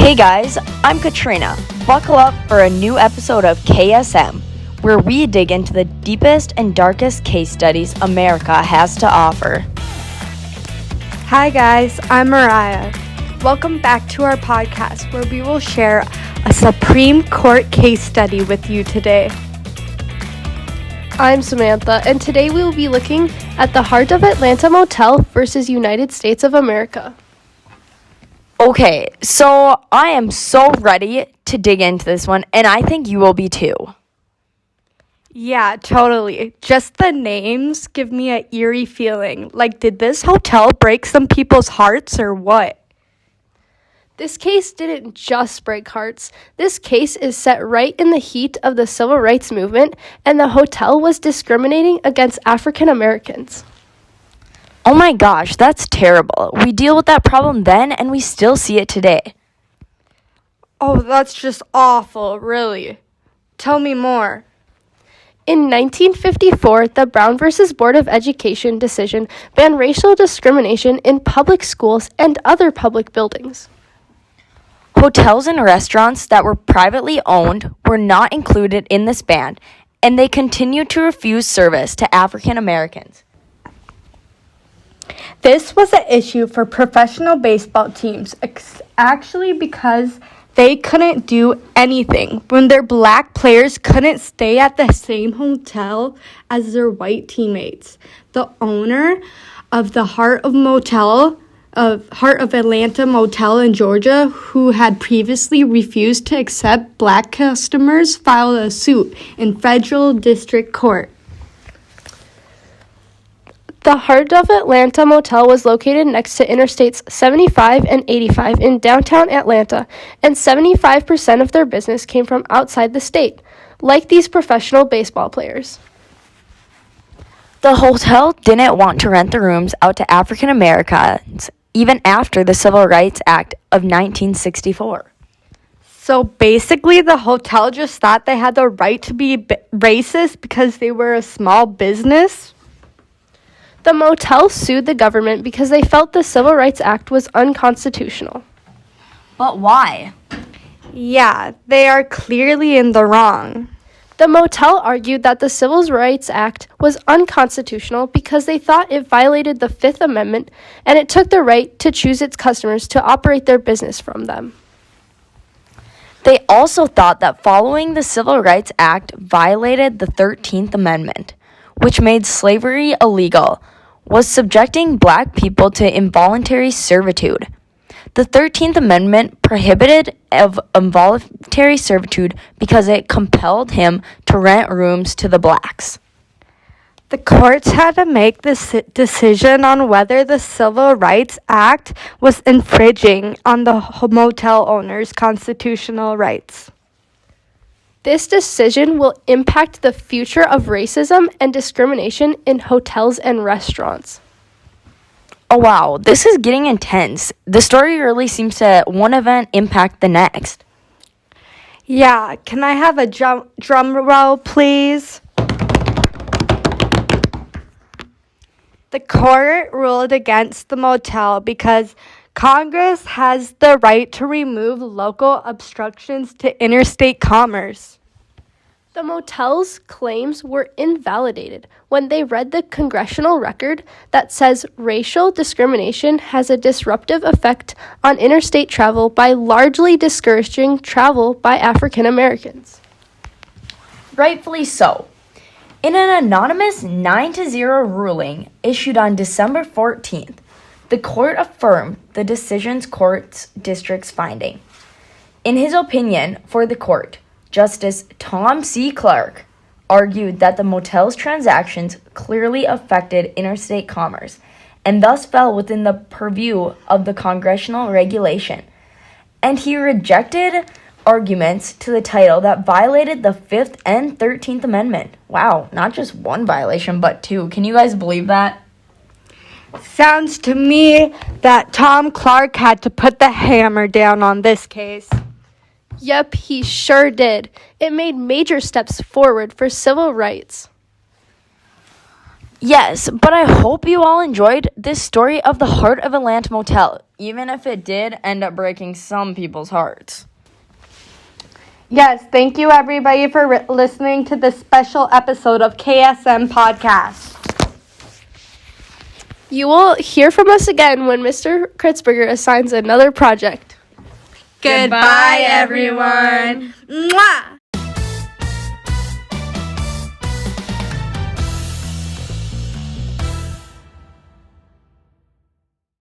Hey guys, I'm Katrina. Buckle up for a new episode of KSM, where we dig into the deepest and darkest case studies America has to offer. Hi guys, I'm Mariah. Welcome back to our podcast where we will share a Supreme Court case study with you today. I'm Samantha, and today we will be looking at the Heart of Atlanta Motel versus United States of America. Okay, so I am so ready to dig into this one, and I think you will be too. Yeah, totally. Just the names give me an eerie feeling. Like, did this hotel break some people's hearts or what? This case didn't just break hearts. This case is set right in the heat of the civil rights movement, and the hotel was discriminating against African Americans. Oh my gosh, that's terrible. We deal with that problem then, and we still see it today. Oh, that's just awful, really. Tell me more. In 1954, the Brown v. Board of Education decision banned racial discrimination in public schools and other public buildings. Hotels and restaurants that were privately owned were not included in this ban, and they continued to refuse service to African Americans. This was an issue for professional baseball teams, actually because they couldn't do anything when their black players couldn't stay at the same hotel as their white teammates. The owner of the Heart of Atlanta Motel in Georgia, who had previously refused to accept black customers, filed a suit in federal district court. The Heart of Atlanta Motel was located next to Interstates 75 and 85 in downtown Atlanta, and 75% of their business came from outside the state, like these professional baseball players. The hotel didn't want to rent the rooms out to African Americans, even after the Civil Rights Act of 1964. So basically, the hotel just thought they had the right to be racist because they were a small business? The motel sued the government because they felt the Civil Rights Act was unconstitutional. But why? Yeah, they are clearly in the wrong. The motel argued that the Civil Rights Act was unconstitutional because they thought it violated the Fifth Amendment and it took the right to choose its customers to operate their business from them. They also thought that following the Civil Rights Act violated the 13th Amendment, which made slavery illegal, was subjecting black people to involuntary servitude. The 13th Amendment prohibited involuntary servitude because it compelled him to rent rooms to the blacks. The courts had to make this decision on whether the Civil Rights Act was infringing on the motel owners' constitutional rights. This decision will impact the future of racism and discrimination in hotels and restaurants. Oh wow, this is getting intense. The story really seems to one event impact the next. Yeah, can I have a drum roll, please? The court ruled against the motel because Congress has the right to remove local obstructions to interstate commerce. The motel's claims were invalidated when they read the congressional record that says racial discrimination has a disruptive effect on interstate travel by largely discouraging travel by African Americans. Rightfully so. In an anonymous 9-0 ruling issued on December 14th, the court affirmed the decision's court's district's finding. In his opinion for the court, Justice Tom C. Clark argued that the motel's transactions clearly affected interstate commerce and thus fell within the purview of the congressional regulation. And he rejected arguments to the title that violated the 5th and 13th Amendment. Wow, not just one violation, but two. Can you guys believe that? Sounds to me that Tom Clark had to put the hammer down on this case. Yep, he sure did. It made major steps forward for civil rights. Yes, but I hope you all enjoyed this story of the Heart of Atlantis Motel, even if it did end up breaking some people's hearts. Yes, thank you everybody for listening to this special episode of KSM Podcast. You will hear from us again when Mr. Kritzberger assigns another project. Goodbye, everyone. Mwah!